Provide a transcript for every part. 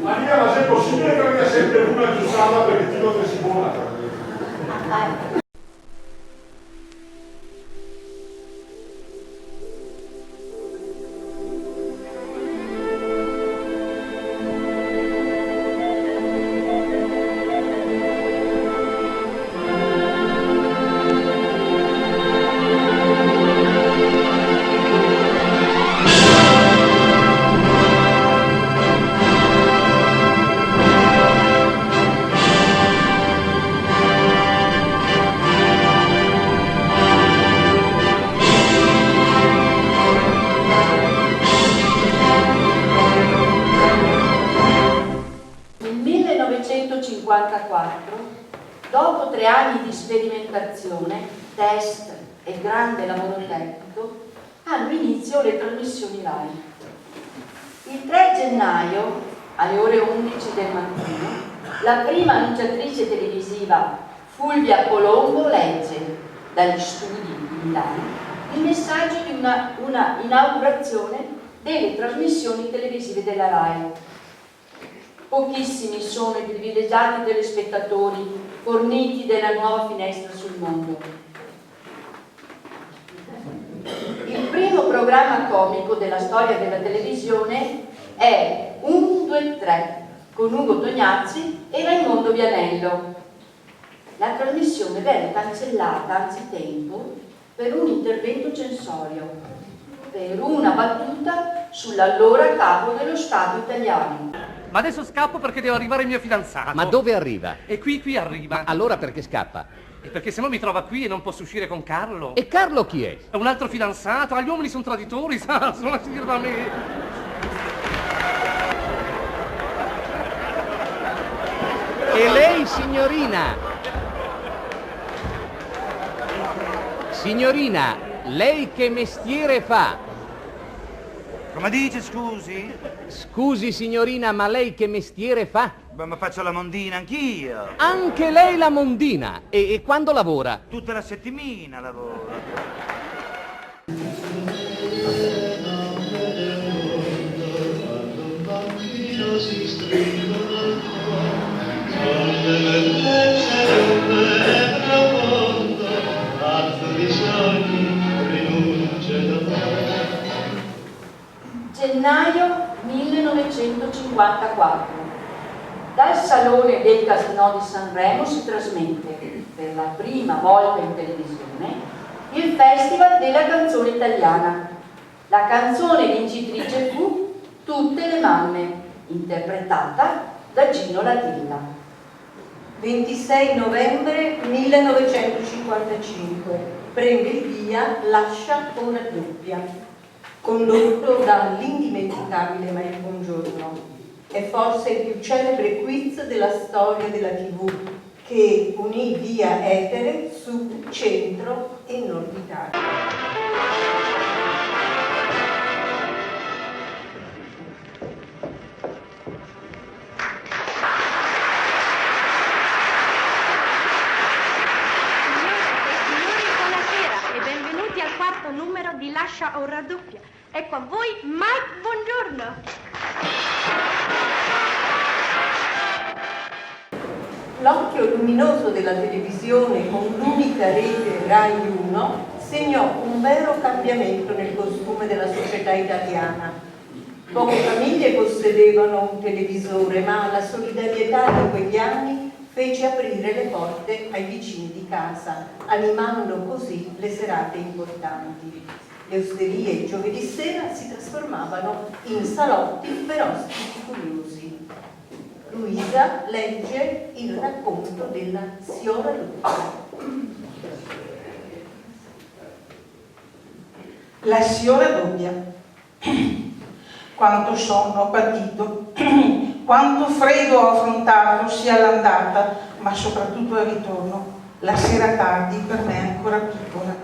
Maria, ma se è possibile che venga sempre una giussata perché ti lo si buona? Dopo 3 anni di sperimentazione, test e grande lavoro tecnico, hanno inizio le trasmissioni Rai. Il 3 gennaio, alle ore 11 del mattino, la prima annunciatrice televisiva Fulvia Colombo legge dagli studi di Milano il messaggio di una inaugurazione delle trasmissioni televisive della Rai. Pochissimi sono i privilegiati telespettatori forniti della nuova finestra sul mondo. Il primo programma comico della storia della televisione è 1, 2, 3 con Ugo Tognazzi e Raimondo Vianello. La trasmissione venne cancellata anzitempo per un intervento censorio, per una battuta sull'allora capo dello Stato italiano. Ma adesso scappo perché devo arrivare il mio fidanzato. Ma dove arriva? E qui arriva. Ma allora perché scappa? E perché se no mi trova qui e non posso uscire con Carlo. E Carlo chi è? È un altro fidanzato. Ah, gli uomini sono traditori, sa, se non lasci dire da me. E lei, signorina? Signorina, lei che mestiere fa? Come dice, scusi? Scusi, signorina, ma lei che mestiere fa? Beh, ma faccio la mondina anch'io. Anche lei la mondina? E quando lavora? Tutta la settimana lavoro. Gennaio 1954. Dal Salone del Casino di Sanremo si trasmette per la prima volta in televisione il Festival della canzone italiana. La canzone vincitrice fu Tutte le mamme, interpretata da Gino Latilla. 26 novembre 1955. Prende il via Lascia o raddoppia, condotto dall'indimenticabile Mario Bongiorno. È forse il più celebre quiz della storia della TV, che unì via etere, sud, centro e nord Italia. Numero di Lascia o raddoppia. Ecco a voi Mike Bongiorno. L'occhio luminoso della televisione con l'unica rete Rai 1 segnò un vero cambiamento nel costume della società italiana. Poche famiglie possedevano un televisore, ma la solidarietà di quegli anni fece aprire le porte ai vicini di casa, animando così le serate importanti. Le osterie il giovedì sera si trasformavano in salotti per ospiti curiosi. Luisa legge il racconto della Siora Lucia. La Siora Doppia. Quanto sonno ho patito, quanto freddo ho affrontato sia all'andata, ma soprattutto al ritorno. La sera tardi per me è ancora piccola.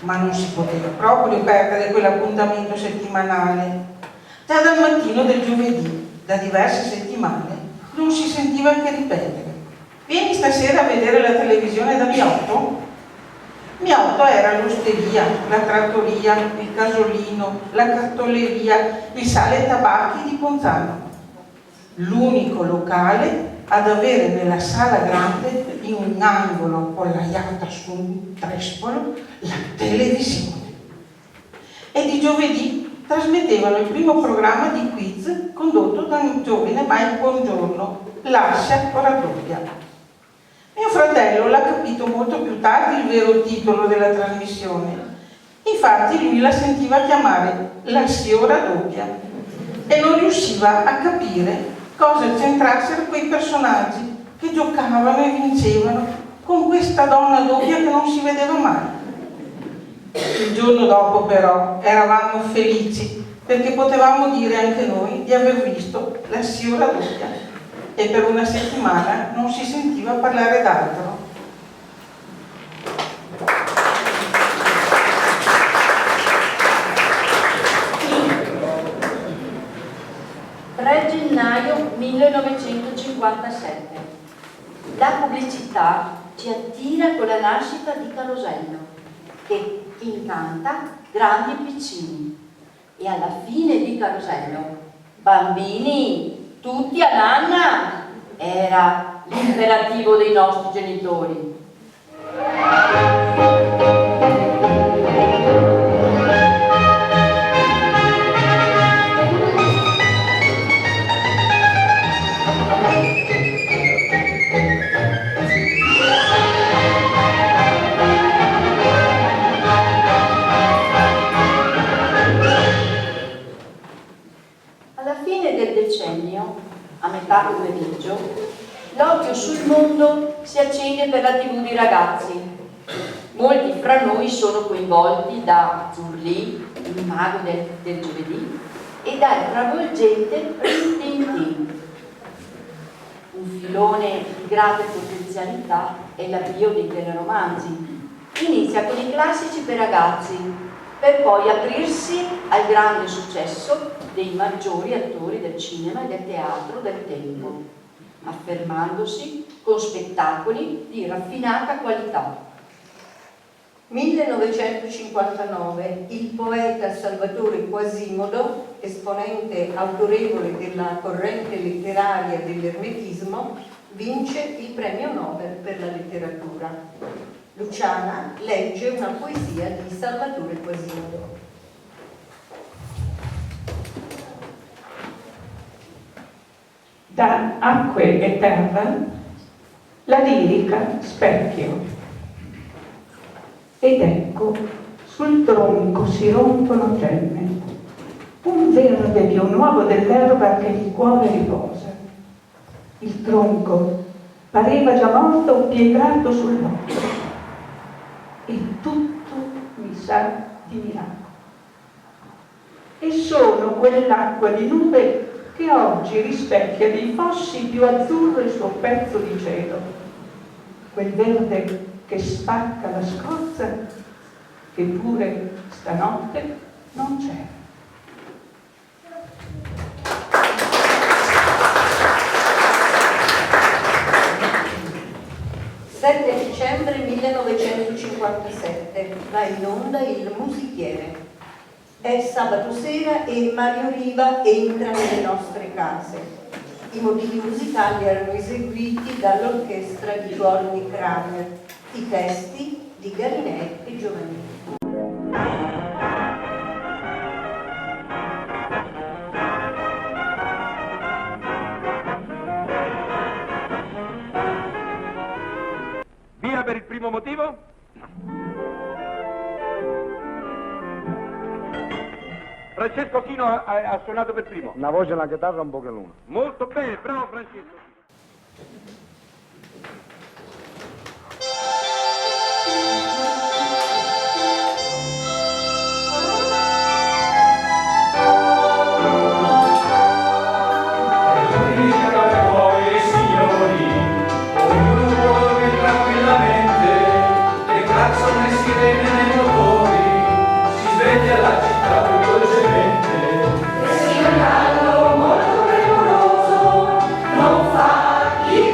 Ma non si poteva proprio perdere quell'appuntamento settimanale. Già dal mattino del giovedì, da diverse settimane, non si sentiva che ripetere. Vieni stasera a vedere la televisione da Miotto? Miotto era l'osteria, la trattoria, il casolino, la cartoleria, il sale tabacchi di Ponzano. l'unico locale ad avere nella sala grande, in un angolo appollaiata su un trespolo, la televisione. E di giovedì trasmettevano il primo programma di quiz condotto da un giovane Mike Bongiorno, Lascia o raddoppia. Mio fratello l'ha capito molto più tardi il vero titolo della trasmissione. Infatti lui la sentiva chiamare Lascia o raddoppia e non riusciva a capire cosa c'entrassero quei personaggi che giocavano e vincevano con questa donna doppia che non si vedeva mai. Il giorno dopo però eravamo felici perché potevamo dire anche noi di aver visto la Lascia o raddoppia e per una settimana non si sentiva parlare d'altro. Gennaio 1957. La pubblicità ci attira con la nascita di Carosello, che incanta grandi e piccini. E alla fine di Carosello, bambini, tutti a nanna, era l'imperativo dei nostri genitori. A metà pomeriggio, l'occhio sul mondo si accende per la TV di ragazzi. Molti fra noi sono coinvolti da Zurli, il mago del giovedì, e dal travolgente Rin Tin Tin. Un filone di grande potenzialità è l'avvio dei teleromanzi. Inizia con i classici per ragazzi, per poi aprirsi al grande successo dei maggiori attori del cinema e del teatro del tempo, affermandosi con spettacoli di raffinata qualità. 1959, il poeta Salvatore Quasimodo, esponente autorevole della corrente letteraria dell'ermetismo, vince il premio Nobel per la letteratura. Luciana legge una poesia di Salvatore Quasimodo. Da acque e terra, la lirica specchio. Ed ecco, sul tronco si rompono gemme, un verde più nuovo dell'erba che il cuore riposa. Il tronco pareva già morto o piegato sull'occhio, e tutto mi sa di miracolo. E sono quell'acqua di nube che oggi rispecchia dei fossi più azzurro il suo pezzo di cielo, quel verde che spacca la scorza, che pure stanotte non c'era. 7 dicembre 1957 va in onda Il Musichiere. È sabato sera e Mario Riva entra nelle nostre case. I motivi musicali erano eseguiti dall'orchestra di Gorny Kramer, i testi di Galinet e Giovannini. Via per il primo motivo? Francesco Chino ha suonato per primo. Una voce e una chitarra un po' che l'una. Molto bene, bravo Francesco. Molto premuroso, non fa chi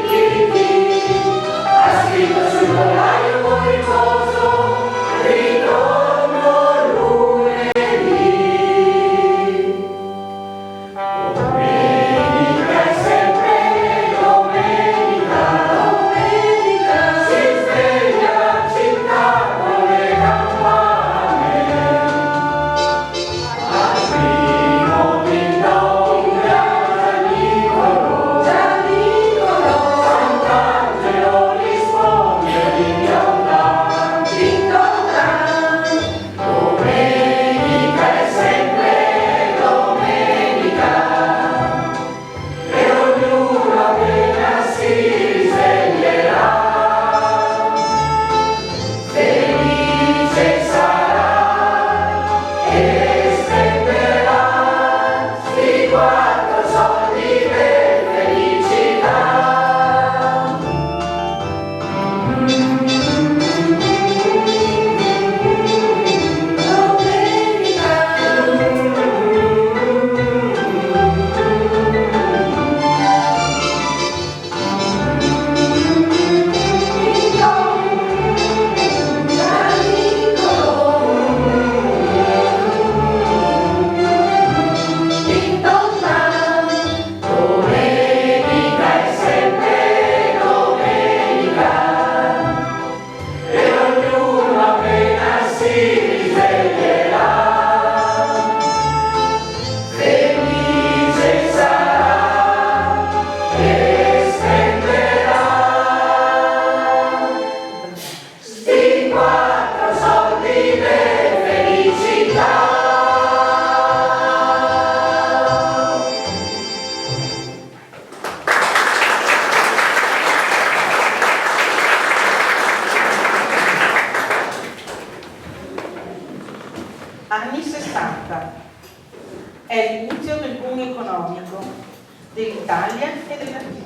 dell'Italia e della nazione.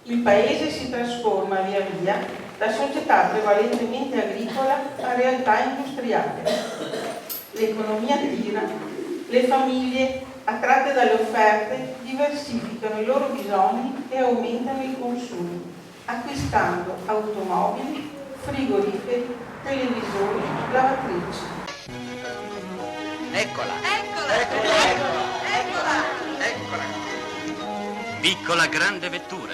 Il paese si trasforma via via da società prevalentemente agricola a realtà industriale. L'economia tira, le famiglie, attratte dalle offerte, diversificano i loro bisogni e aumentano i consumi, acquistando automobili, frigoriferi, televisori, lavatrici. Eccola! Piccola grande vettura.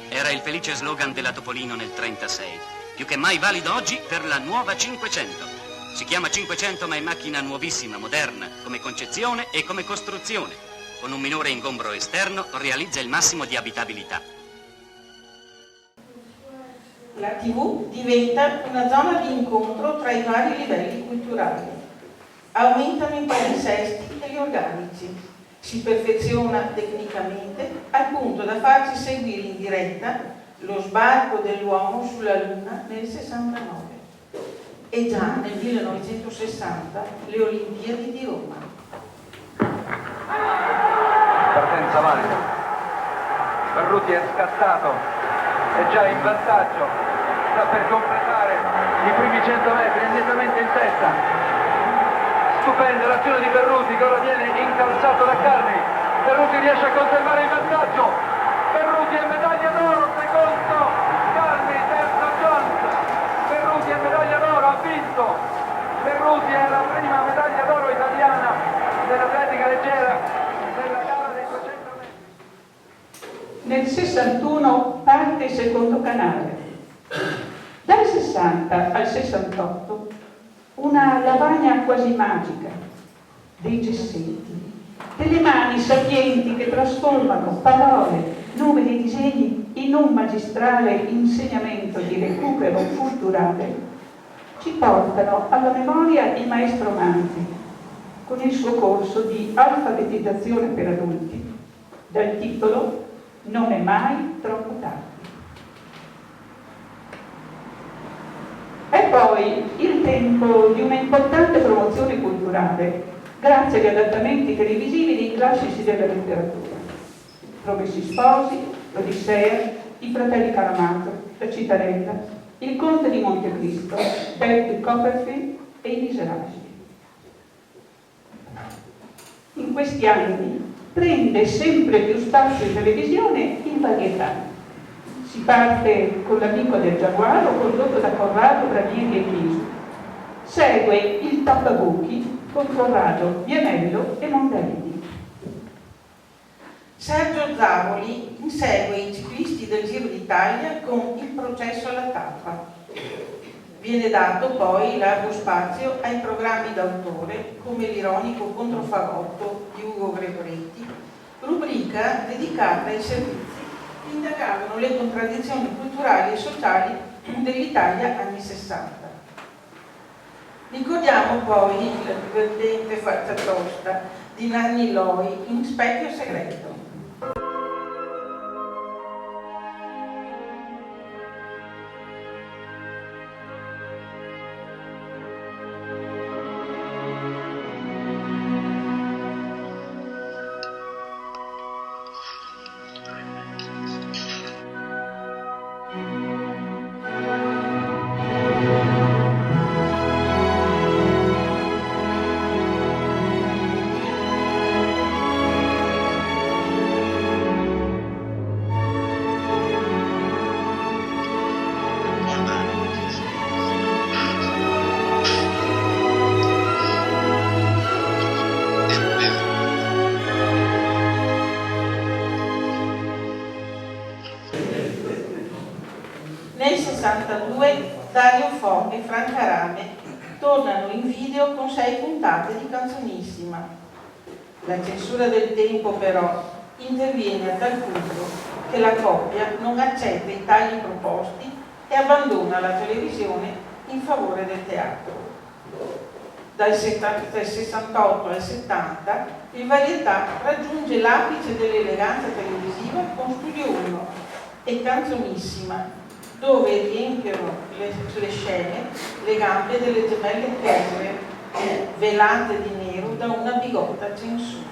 Era il felice slogan della Topolino nel 36. Più che mai valido oggi per la nuova 500. Si chiama 500 ma è macchina nuovissima, moderna, come concezione e come costruzione. Con un minore ingombro esterno realizza il massimo di abitabilità. La TV diventa una zona di incontro tra i vari livelli culturali. Aumentano i palinsesti e gli organici. Si perfeziona tecnicamente al punto da farci seguire in diretta lo sbarco dell'uomo sulla Luna nel 69 e già nel 1960 le Olimpiadi di Roma. Partenza valida. Berruti è scattato, è già in vantaggio, sta per completare i primi 100 metri, è nettamente in testa. Stupenda l'azione di Berruti che ora viene incalzato da Calvi. Berruti riesce a conservare il vantaggio. Berruti è medaglia d'oro, secondo Calvi, terzo Jones. Berruti è medaglia d'oro, ha vinto. Berruti è la prima medaglia d'oro italiana dell'atletica leggera nella gara dei 200 metri. Nel 61 parte il secondo canale. Dal 60 al 68 una lavagna quasi magica, dei gessetti, delle mani sapienti che trasformano parole, numeri e disegni in un magistrale insegnamento di recupero culturale, ci portano alla memoria il maestro Manzi con il suo corso di alfabetizzazione per adulti, dal titolo Non è mai troppo tardi. È poi il tempo di una importante promozione culturale grazie agli adattamenti televisivi dei classici della letteratura. Promessi sposi, l'Odissea, i fratelli Karamazov, la Citarella, il Conte di Montecristo, David Copperfield e i Miserabili. In questi anni prende sempre più spazio in televisione in varietà. Si parte con L'amico del giaguaro, condotto da Corrado, Branieri e Chisu. Segue il Tappabuchi con Corrado, Vianello e Mondalini. Sergio Zavoli insegue i ciclisti del Giro d'Italia con Il processo alla tappa. Viene dato poi largo spazio ai programmi d'autore come L'ironico controfagotto di Ugo Gregoretti, rubrica dedicata ai servizi che indagavano le contraddizioni culturali e sociali dell'Italia anni 60. Ricordiamo poi la divertente faccia tosta di Nanni Loi in Specchio segreto. Nel 62 Dario Fo e Franca Rame tornano in video con 6 puntate di Canzonissima. La censura del tempo però interviene a tal punto che la coppia non accetta i tagli proposti e abbandona la televisione in favore del teatro. Dal 68 al 70 il Varietà raggiunge l'apice dell'eleganza televisiva con Studio 1 e Canzonissima, dove riempiono le scene le gambe delle gemelle Kessler, velate di nero da una bigotta censura.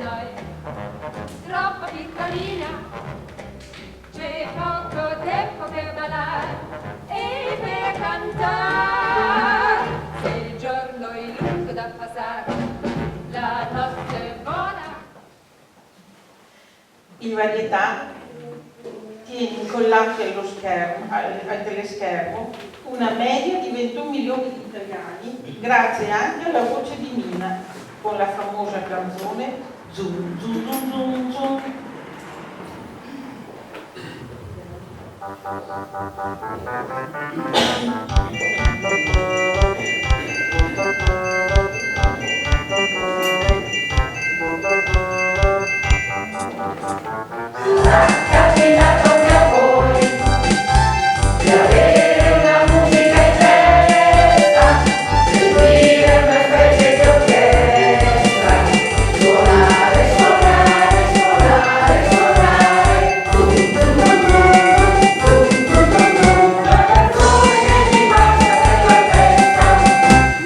noi, troppo piccolina, c'è poco tempo per ballare e per cantare. Se il giorno è lungo da passare, la notte vola. In varietà tiene incollati allo schermo, al teleschermo una media di 21 milioni di italiani, grazie anche alla voce di Mina con la famosa canzone Zoom Zoom Zoom Zoom Zoom. Capitato che a voi di avere una musica in testa, seguire una specie di orchestra, suonare, suonare, suonare, suonare, tum tum tum tum tum tum tum, la canzone che mi passa per la testa,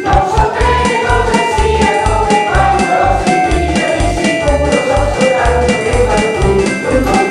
non so bene cosa sia, come quando l'ho sentita, di sicuro so soltanto che fa tum tum tum tum.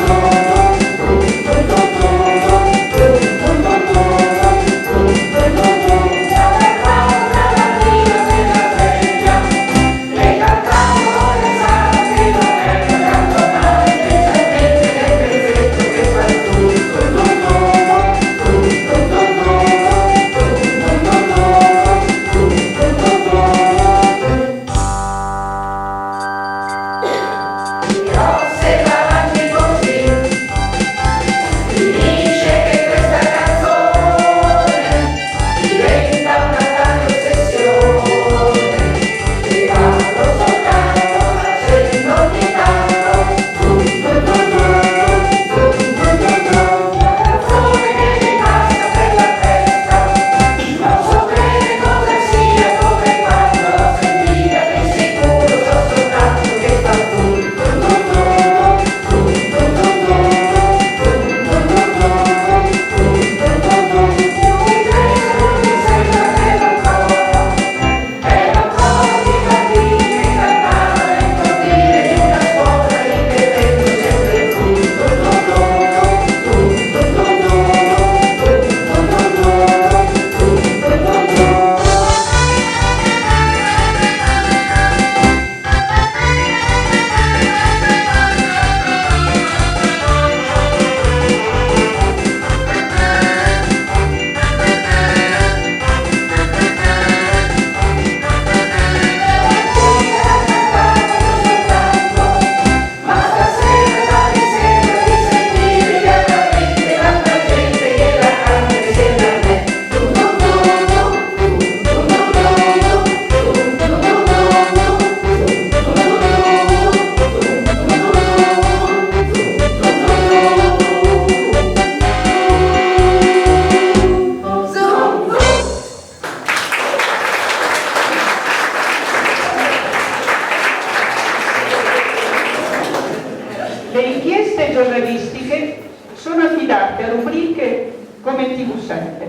Le inchieste giornalistiche sono affidate a rubriche come TV7.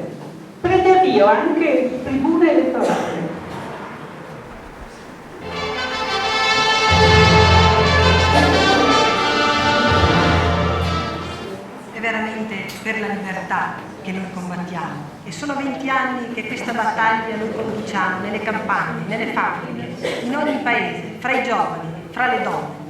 Prende avvio anche il tribune elettorale. È veramente per la libertà che noi combattiamo e sono 20 anni che questa battaglia noi conduciamo nelle campagne, nelle fabbriche, in ogni paese, fra i giovani, fra le donne.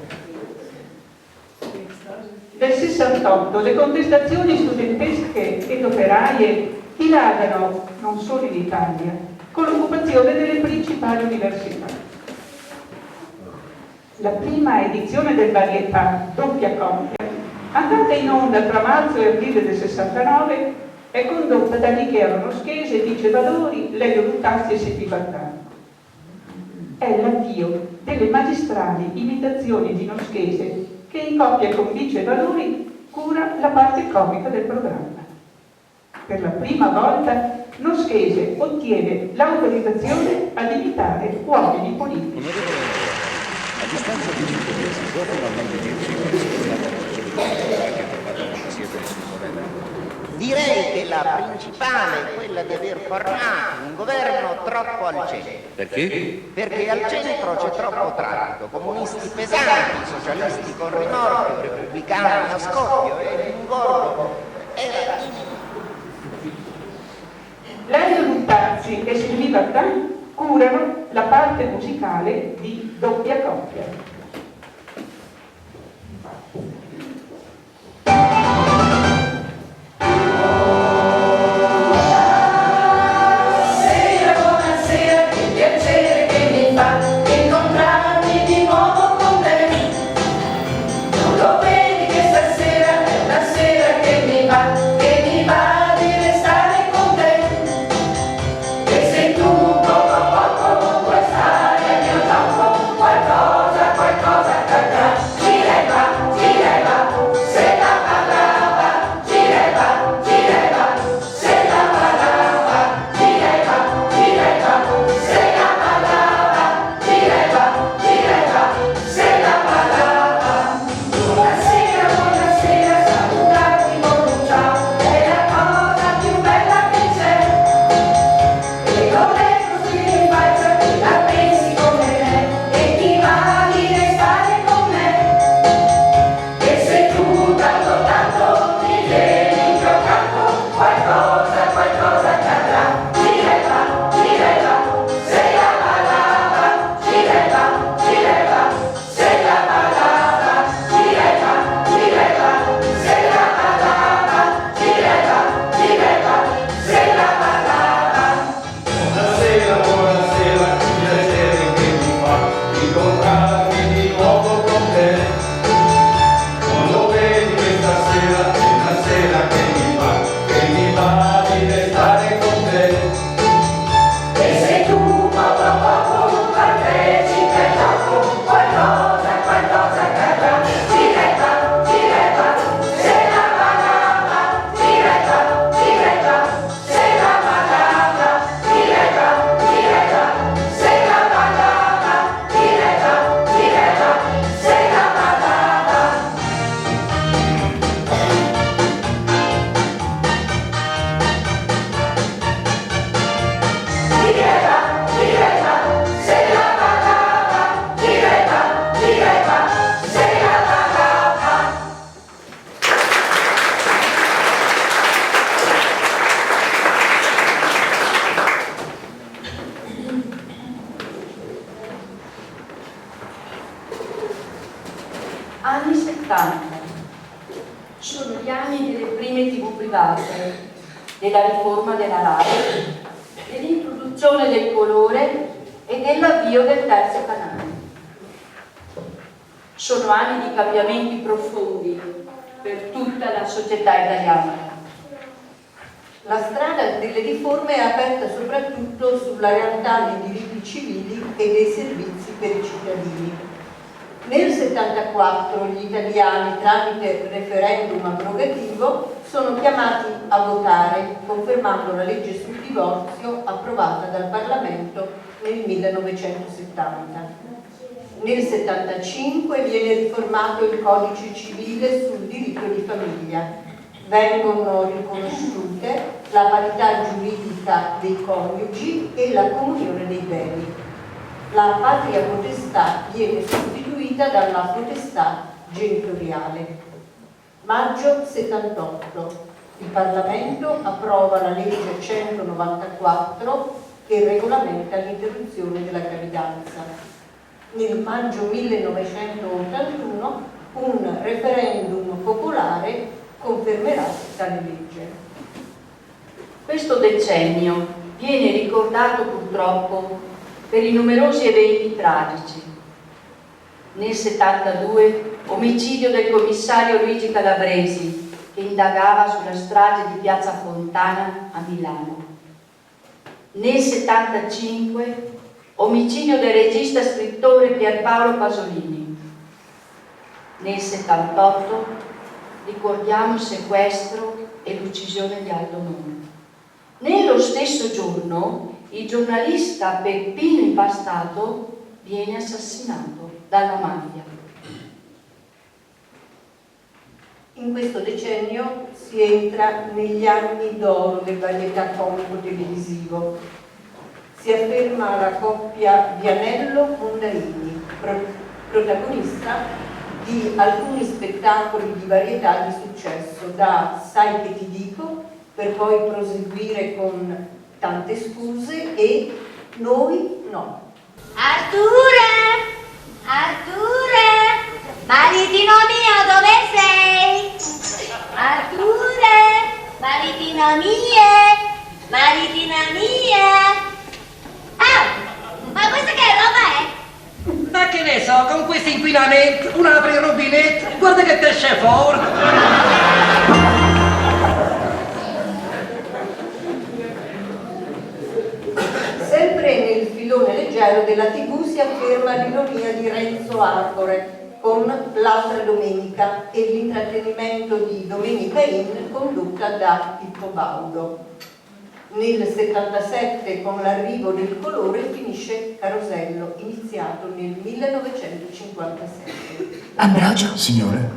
Del 68 le contestazioni studentesche ed operaie dilagano non solo in Italia, con l'occupazione delle principali università. La prima edizione del Varietà, doppia coppia, andata in onda tra marzo e aprile del 69, è condotta da Michele Noschese, Vice Valori, Lelio Luttazzi e Seppi Battani. È l'avvio delle magistrali imitazioni di Noschese che in coppia con Vice Valori cura la parte comica del programma. Per la prima volta Noschese ottiene l'autorizzazione ad imitare uomini politici. A distanza di 5 mesi, può finalmente dirci quale sia stata la soluzione che ha trovato la siete sul Morena? Direi che la principale è quella quella di aver formato un governo troppo al centro. Perché? Perché al centro c'è troppo traffico, comunisti pesanti, socialisti con rimorchio, repubblicani a scoppio e l'ingorgo era Lelio Luttazzi e Silvia Vartan curano la parte musicale di Doppia Coppia. Anni 70 sono gli anni delle prime TV private, della riforma della RAI, dell'introduzione del colore e dell'avvio del terzo canale. Sono anni di cambiamenti profondi per tutta la società italiana. La strada delle riforme è aperta soprattutto sulla realtà dei diritti civili e dei servizi per i cittadini. Nel 1974 gli italiani, tramite referendum abrogativo, sono chiamati a votare, confermando la legge sul divorzio approvata dal Parlamento nel 1970. Nel 1975 viene riformato il codice civile sul diritto di famiglia. Vengono riconosciute la parità giuridica dei coniugi e la comunione dei beni. La patria potestà viene sostituita dalla potestà genitoriale. Maggio 78. Il Parlamento approva la legge 194 che regolamenta l'interruzione della gravidanza. Nel maggio 1981 un referendum popolare confermerà tale legge. Questo decennio viene ricordato purtroppo per i numerosi eventi tragici. Nel 72 omicidio del commissario Luigi Calabresi che indagava sulla strage di Piazza Fontana a Milano. Nel 75 omicidio del regista e scrittore Pierpaolo Pasolini. Nel 78 ricordiamo il sequestro e l'uccisione di Aldo Moro. Nello stesso giorno il giornalista Peppino Impastato viene assassinato dalla mafia. In questo decennio si entra negli anni d'oro del varietà comico televisivo. Si afferma la coppia Vianello-Mondaini, protagonista di alcuni spettacoli di varietà di successo, da Sai che ti dico, per poi proseguire con Tante scuse e Noi no. Arturo! Arturo! Maritino mio, dove sei? Arturo! Maritino mie! Maritina mia! Ah! Ma questa che roba è? Ma che ne so, con questo inquinamento, un apri il rubinetto, guarda che te esce fuori. Sempre nel filone leggero della TV si afferma l'ironia di Renzo Arbore con L'altra domenica e l'intrattenimento di Domenica In condotta da Pippo Baudo. Nel 77, con l'arrivo del colore, finisce Carosello, iniziato nel 1957. Ambrogio? Signore?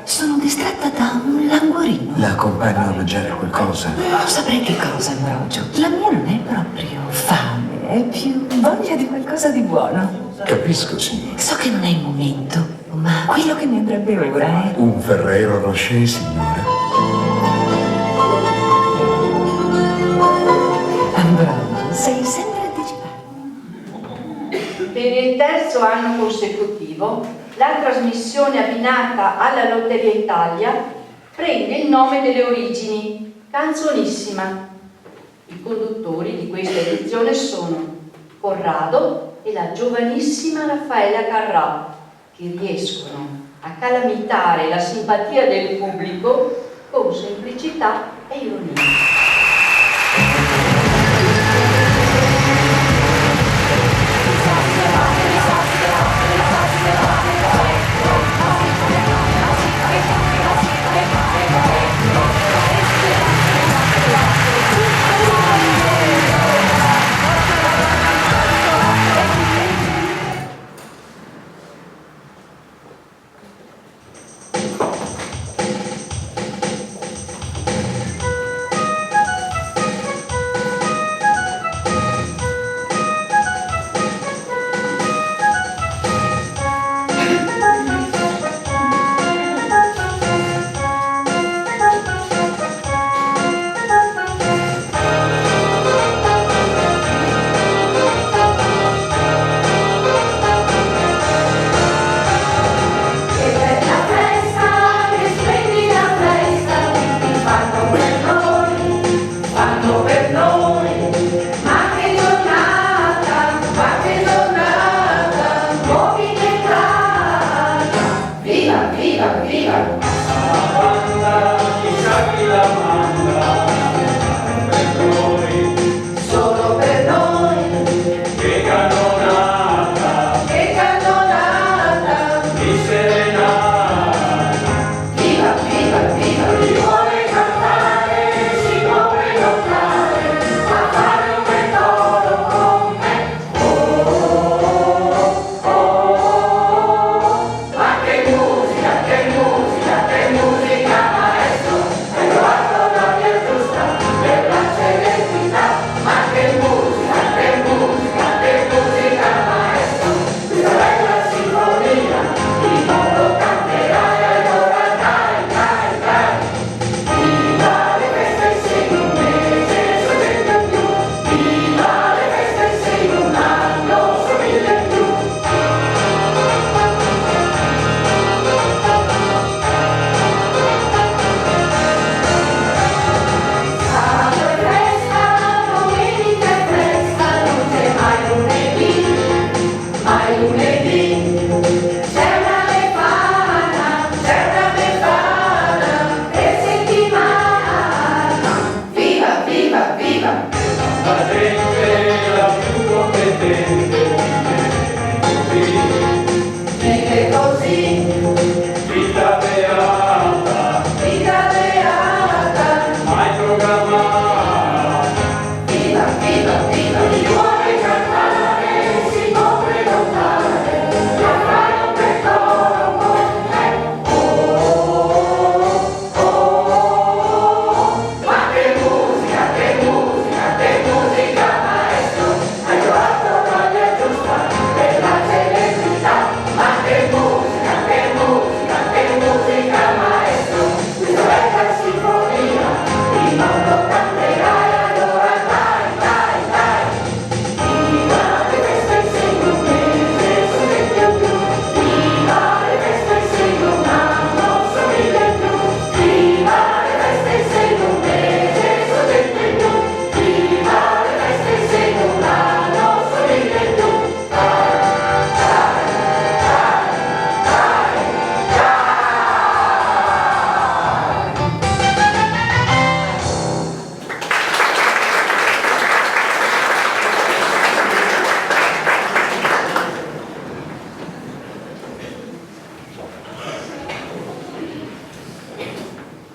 Sono distratta da un languorino. La accompagno a mangiare qualcosa? Non saprei che cosa, Ambrogio. La mia non è proprio fame, è più voglia di qualcosa di buono. Capisco, signore. So che non è il momento, ma quello che mi andrebbe ora è... Un Ferrero Rocher, signore. Ambrogio, sei sempre anticipato. Per il terzo anno consecutivo, la trasmissione abbinata alla Lotteria Italia prende il nome delle origini, Canzonissima. I conduttori di questa edizione sono Corrado e la giovanissima Raffaella Carrà, che riescono a calamitare la simpatia del pubblico con semplicità e ironia.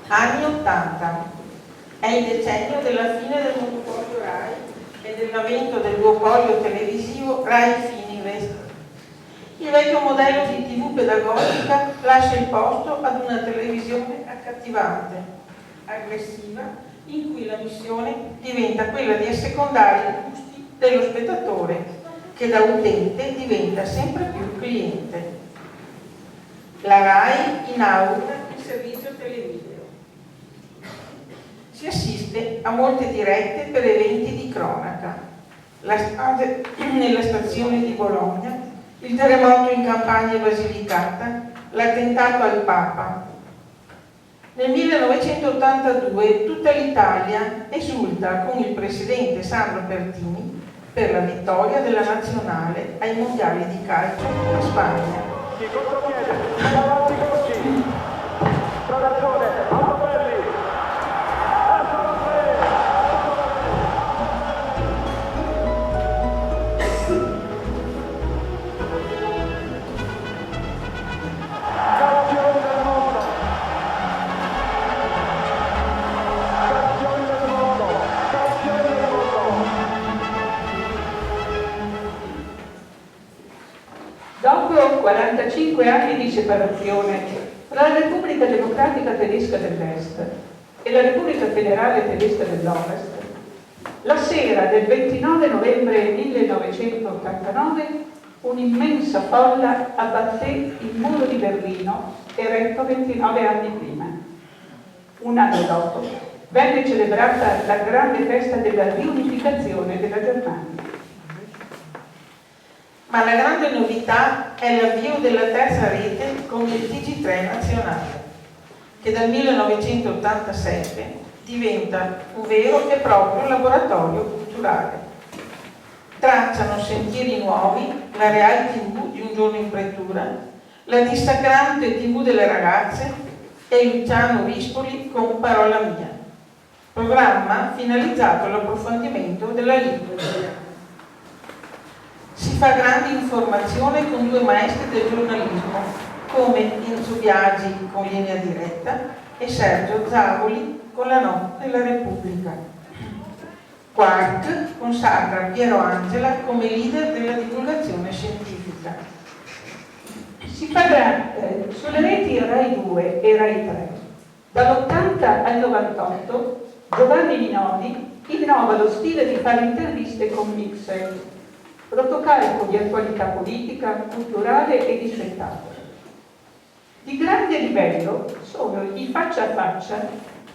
Anni 80. È il decennio della fine del monopolio Rai e dell'avvento del duopolio televisivo Rai-Fininvest. Il vecchio modello di TV pedagogica lascia il posto ad una televisione accattivante, aggressiva, in cui la missione diventa quella di assecondare i gusti dello spettatore, che da utente diventa sempre più cliente. La Rai inaugura il servizio televideo. Si assiste a molte dirette per eventi di cronaca, la strage nella stazione di Bologna, il terremoto in Campania e Basilicata, l'attentato al Papa. Nel 1982 tutta l'Italia esulta con il presidente Sandro Pertini per la vittoria della nazionale ai mondiali di calcio in Spagna. Dopo 45 anni di separazione tra la Repubblica Democratica Tedesca dell'Est e la Repubblica Federale Tedesca dell'Ovest, la sera del 29 novembre 1989 un'immensa folla abbatté il muro di Berlino eretto 29 anni prima. Un anno dopo venne celebrata la grande festa della riunificazione della Germania. Ma la grande novità è l'avvio della terza rete con il TG3 nazionale, che dal 1987 diventa un vero e proprio laboratorio culturale. Tracciano sentieri nuovi, la Real TV di Un giorno in pretura, la dissacrante TV delle ragazze e Luciano Rispoli con Parola mia, programma finalizzato all'approfondimento della lingua italiana. Si fa grande informazione con due maestri del giornalismo, come Enzo Biagi con Linea Diretta e Sergio Zavoli con La Notte della Repubblica. Quark consacra Piero Angela come leader della divulgazione scientifica. Si fa grande sulle reti Rai 2 e Rai 3. Dall'80 al 98 Giovanni Minoli innova lo stile di fare interviste con mixer, rotocarico di attualità politica, culturale e di spettacolo. Di grande livello sono i faccia a faccia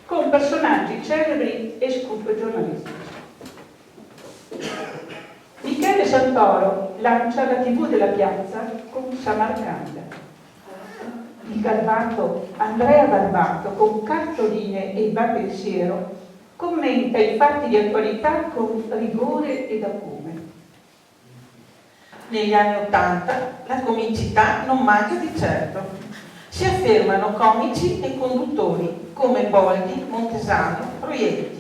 con personaggi celebri e scoop giornalistici. Michele Santoro lancia la TV della piazza con Samarcanda. Il garbato Andrea Barbato con cartoline e va pensiero commenta i fatti di attualità con rigore ed acume. Negli anni '80 la comicità non manca di certo. Si affermano comici e conduttori come Boldi, Montesano, Proietti.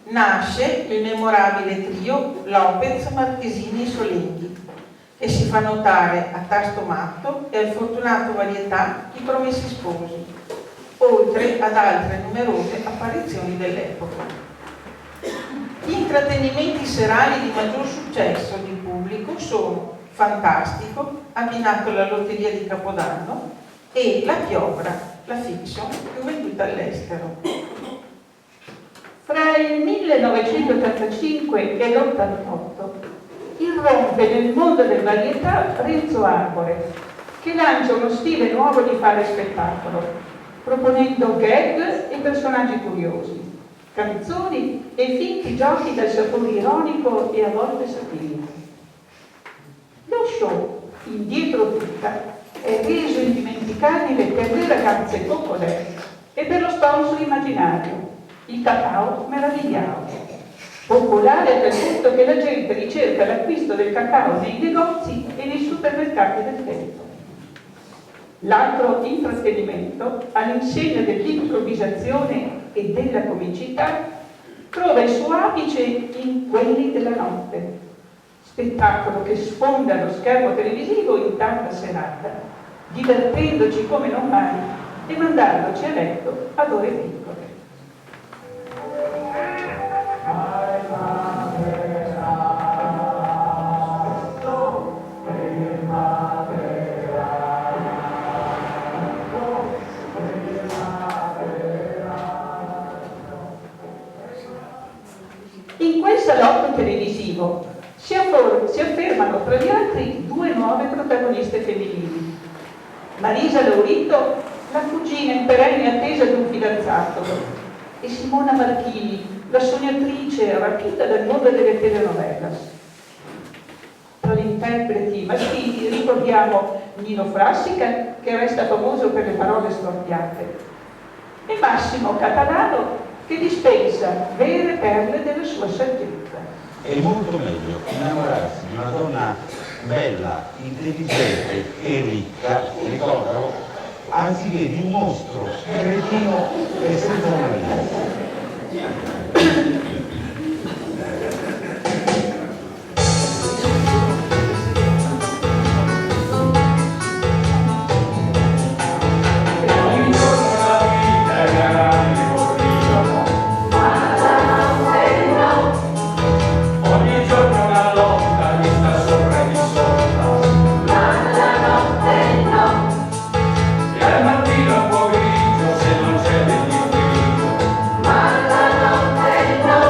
Nasce il memorabile trio Lopez, Marchesini e Solenghi, che si fa notare a Tasto Matto e al Fortunato Varietà I Promessi Sposi, oltre ad altre numerose apparizioni dell'epoca. Gli intrattenimenti serali di maggior successo di pubblico sono Fantastico, abbinato alla Lotteria di Capodanno, e La Piovra, la fiction più venduta all'estero. Fra il 1985 e l'88 irrompe nel mondo del varietà Renzo Arbore, che lancia uno stile nuovo di fare spettacolo, proponendo gag e personaggi curiosi, canzoni e finti giochi dal sapore ironico e a volte satirico. Lo show, indietro tutta, è reso indimenticabile per le ragazze coccolè e per lo sponsor immaginario, il cacao meravigliao, popolare a tal punto che la gente ricerca l'acquisto del cacao nei negozi e nei supermercati del tempo. L'altro intrattenimento, all'insegna dell'improvvisazione e della comicità, trova il suo apice in Quelli della notte, spettacolo che sfonda lo schermo televisivo in tanta serata, divertendoci come non mai e mandarloci a letto ad ore piccole. In quel salotto televisivo si affermano tra gli altri due nuove protagoniste femminili. Marisa Laurito, la cugina in perenne attesa di un fidanzato, e Simona Marchini, la sognatrice rapita dal mondo delle telenovelas. Tra gli interpreti maschili ricordiamo Nino Frassica, che resta famoso per le parole storpiate, e Massimo Catalano, che dispensa vere perle della sua saggezza. È molto meglio innamorarsi di una donna bella, intelligente e ricca, ricordalo, anziché di un mostro cretino e senza una vita. Ma la notte no.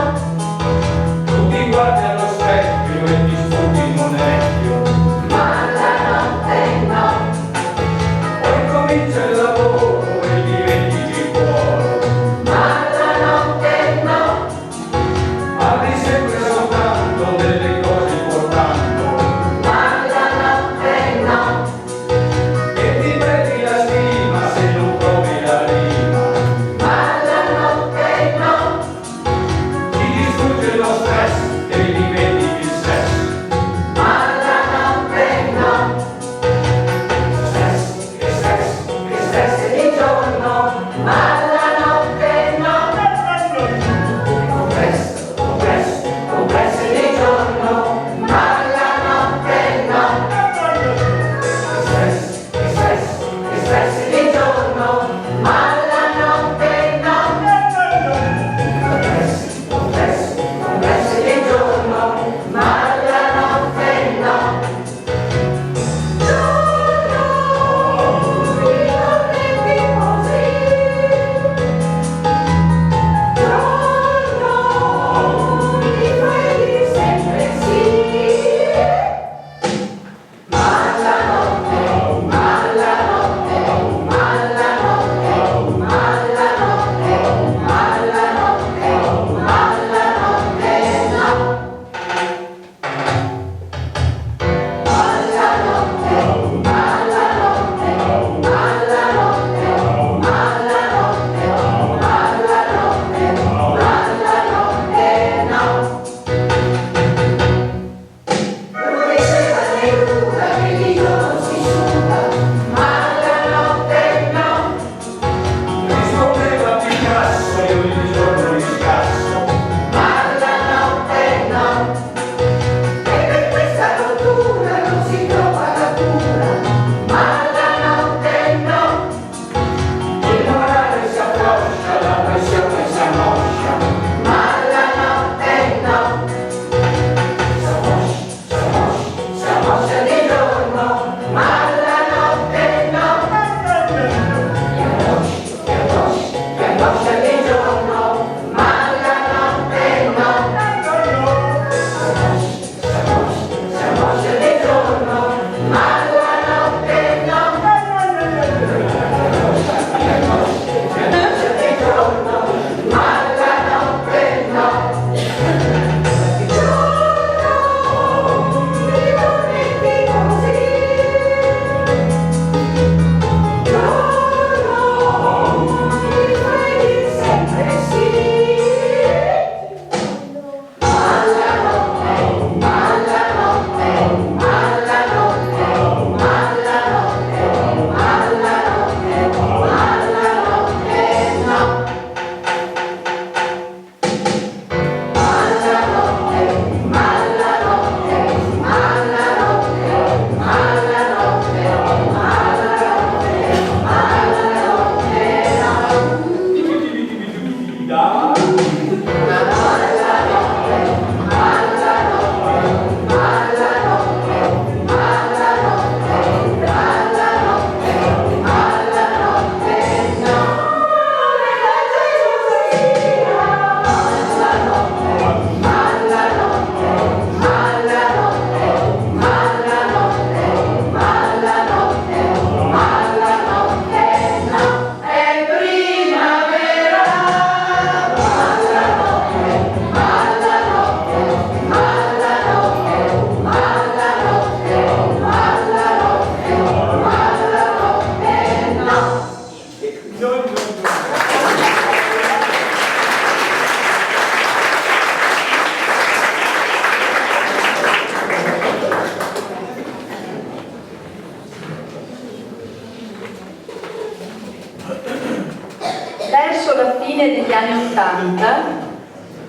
la fine degli anni '80,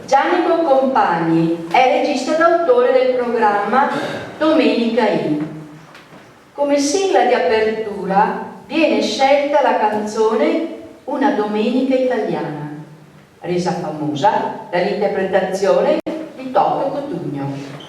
Giannico Compagni è regista ed autore del programma Domenica In. Come sigla di apertura viene scelta la canzone Una domenica italiana, resa famosa dall'interpretazione di Toto Cotugno.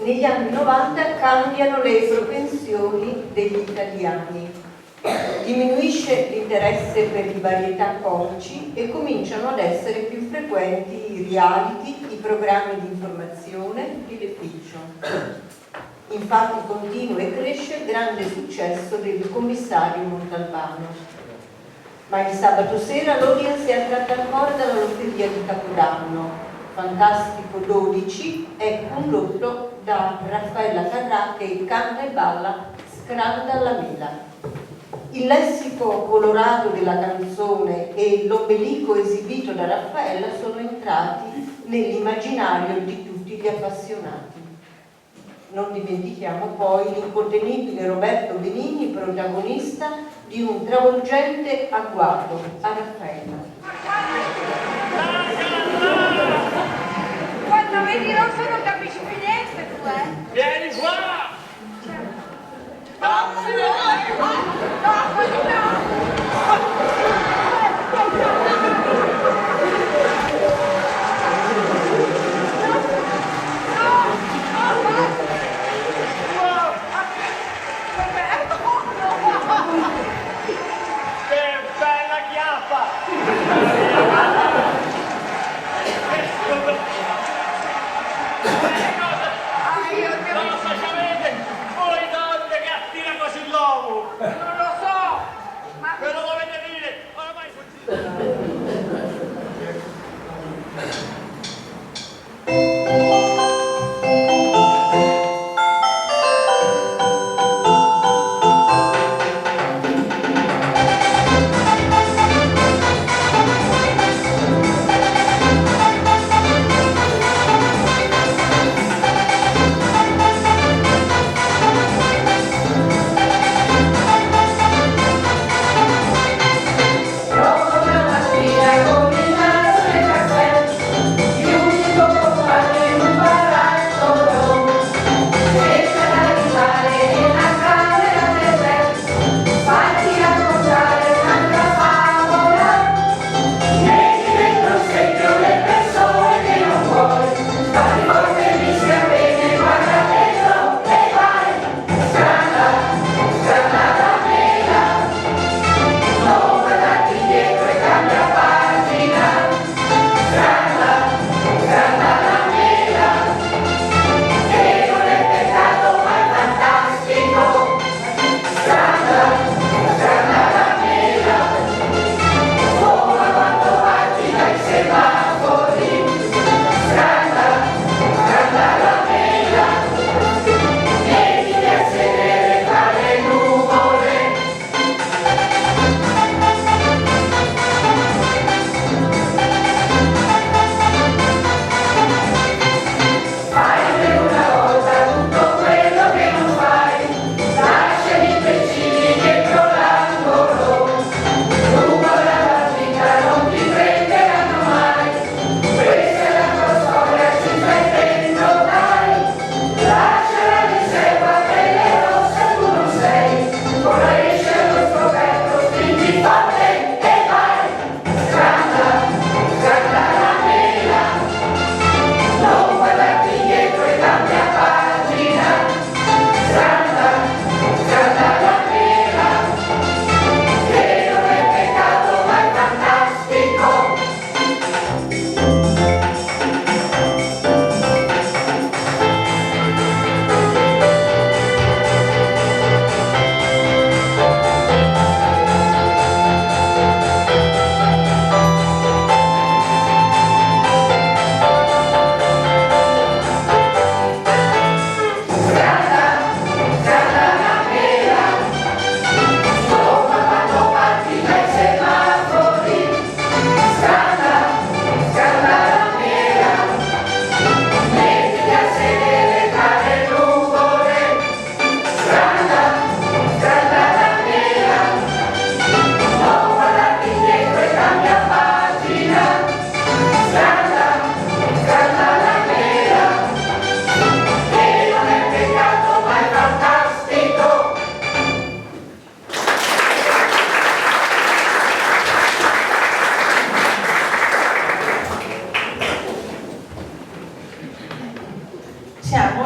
Negli anni 90 cambiano le propensioni degli italiani, diminuisce l'interesse per i varietà comici e cominciano ad essere più frequenti i reality, i programmi di informazione, i fiction. Infatti continua e cresce il grande successo del commissario Montalbano. Ma il sabato sera l'Orient si è attratta al cuore dalla lotteria di Capodanno. Fantastico 12 è condotto da Raffaella Carrà che canta e balla Scranda alla mela. Il lessico colorato della canzone e l'ombelico esibito da Raffaella sono entrati nell'immaginario di tutti gli appassionati. Non dimentichiamo poi l'incontenibile Roberto Benigni, protagonista di un travolgente agguato a Raffaella. Quando vedi rosso non capisci più niente, tu, Vieni qua! Che bella chiappa! Cosa ci avete? Voi donne che attira così l'uomo! Non lo so, ma... Ve lo dovete dire! Oramai...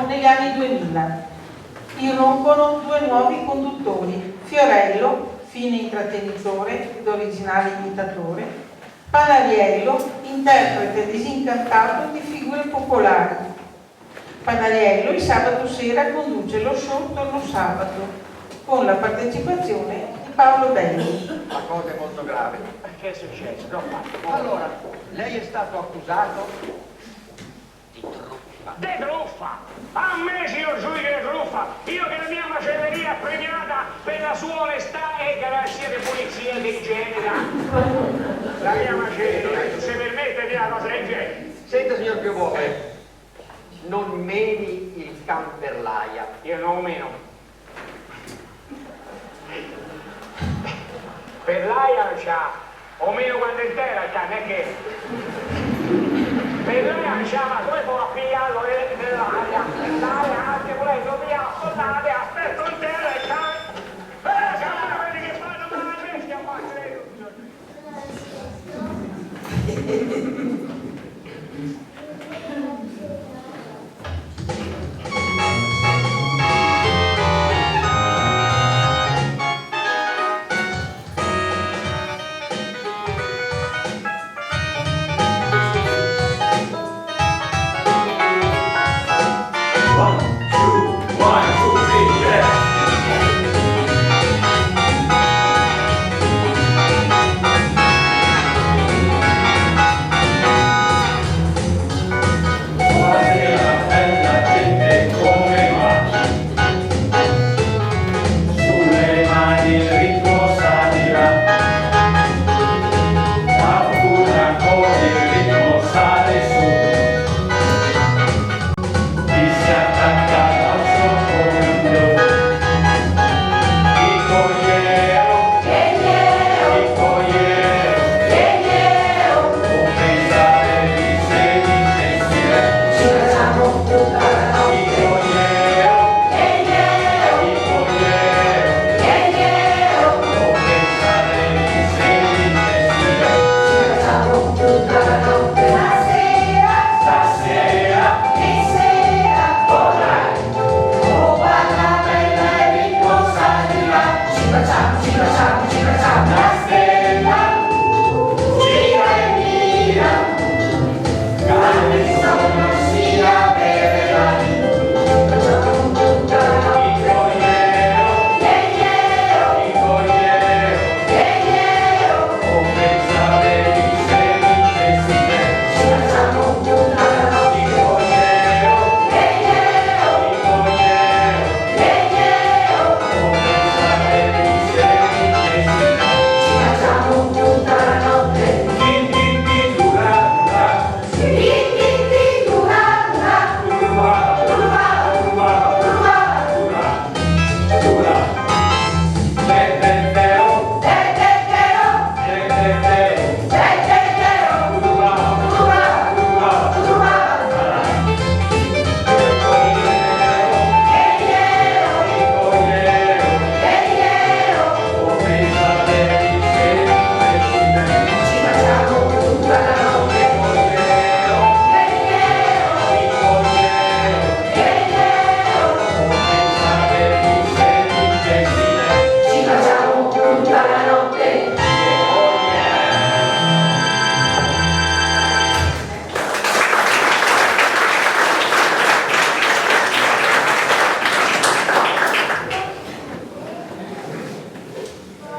negli anni 2000. Irrompono due nuovi conduttori, Fiorello, fine intrattenitore ed originale imitatore, Panariello, interprete disincantato di figure popolari. Panariello il sabato sera conduce lo show Torno Sabato con la partecipazione di Paolo Belli. La cosa è molto grave. Che è successo? Allora, lei è stato accusato di truffa. De truffa! A me, signor giudice, di truffa! Io che la mia macelleria è premiata per la sua onestà e garanzia di pulizia e di igiene. La mia macelleria, se permette di una cosa del genere. Senta, signor Piovone, non meni il can per l'aia. Io non meno. Per l'aia non c'ha, o meno quando intera il cane, è che per l'aia non c'ha, ma come può pigliarlo nell'aria? L'aria anche volendo via, soldate, aspetto intera il cane. Siamo quelli che fanno male a me, stiamo a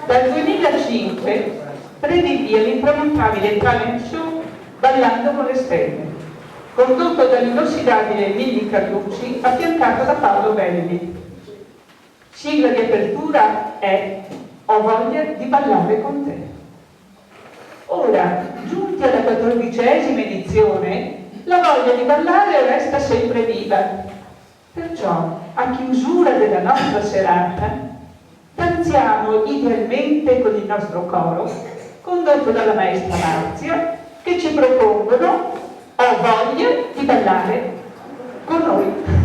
Dal 2005 prende il via l'intramontabile talent show Ballando con le stelle, condotto dall'inossidabile Mimmi Carlucci, affiancato da Paolo Belli. Sigla di apertura è Ho voglia di ballare con te. Ora, giunti alla 14ª edizione, la voglia di ballare resta sempre viva. Perciò, a chiusura della nostra serata, danziamo idealmente con il nostro coro, condotto dalla maestra Marzia, che ci propongono Ho voglia di ballare con noi.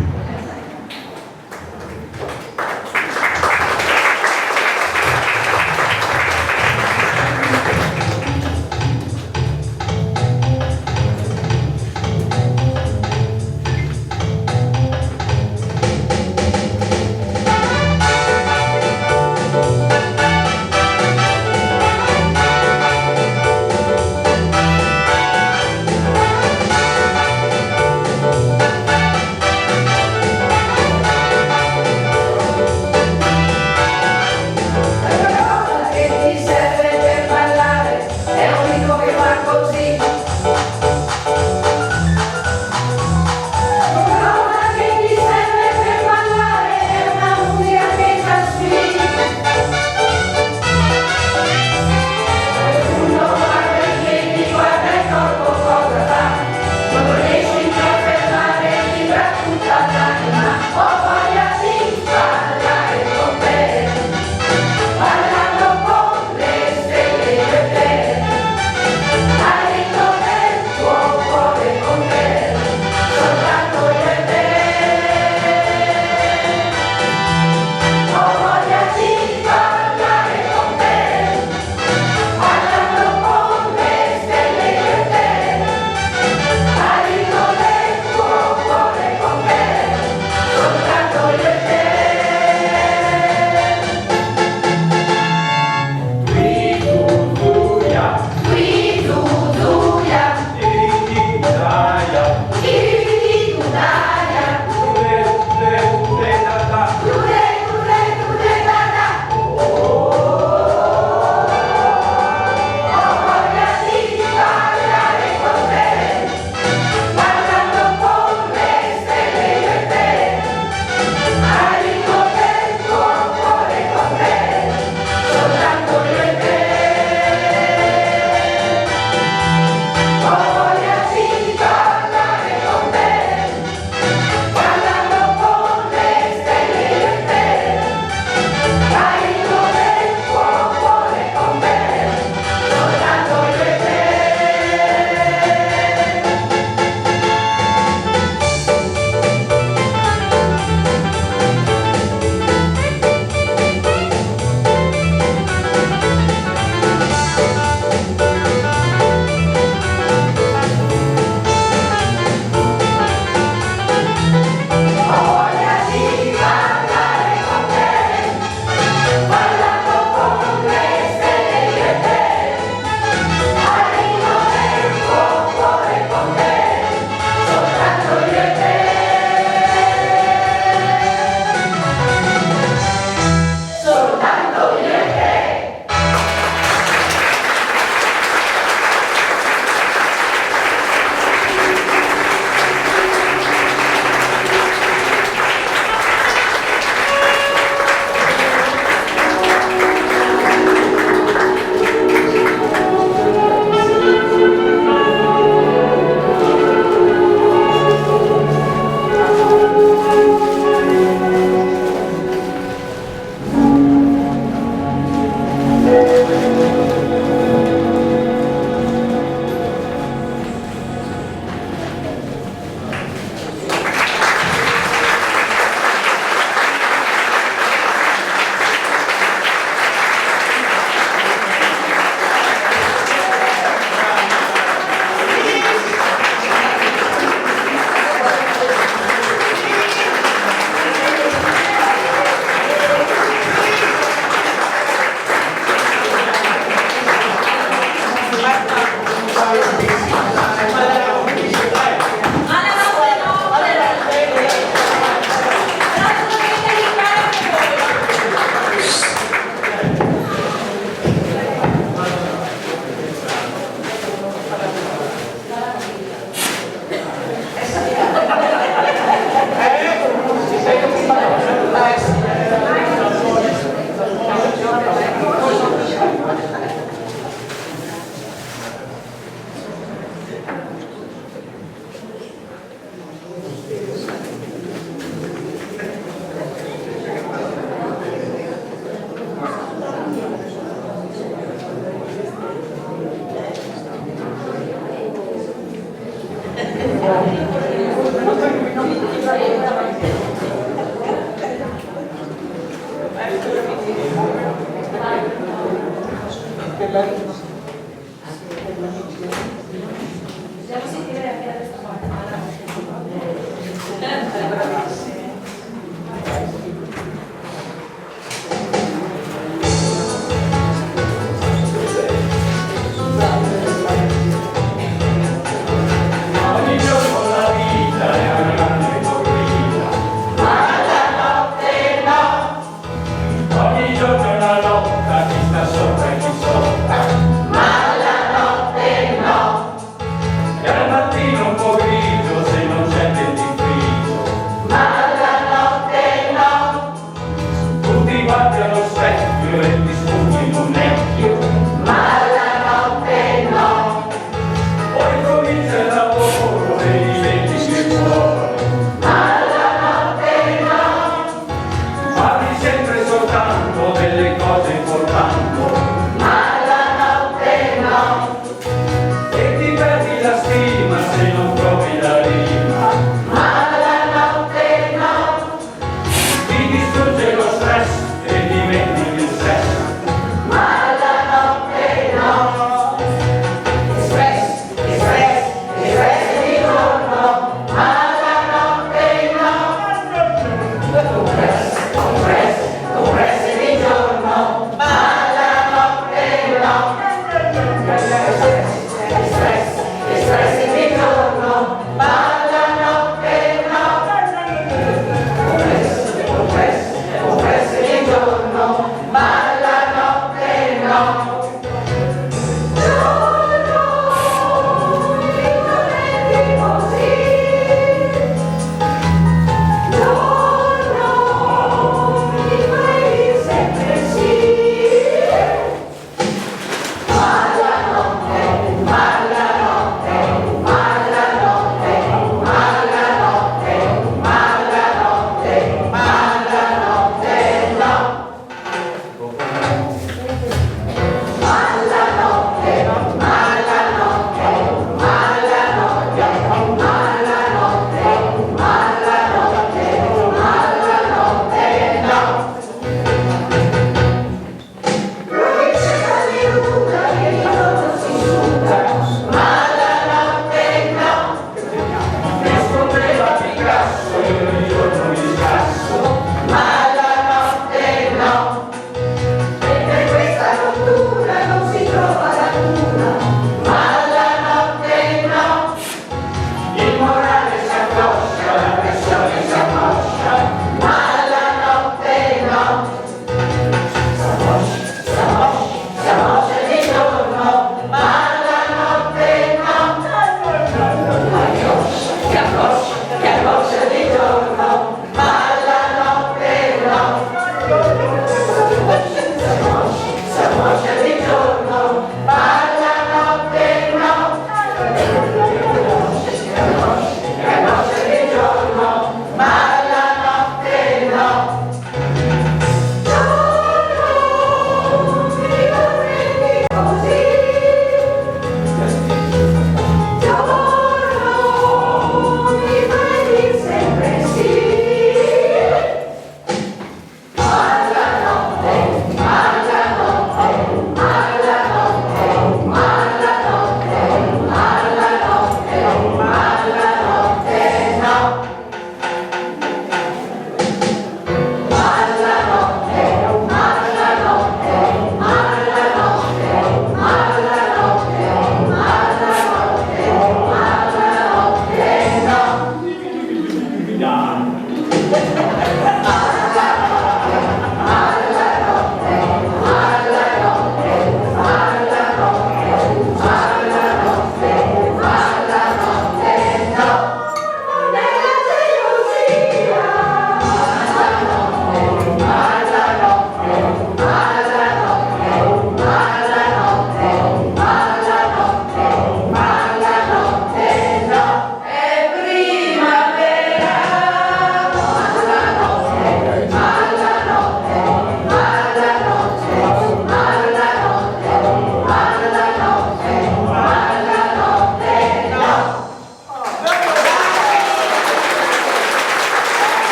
Guardi.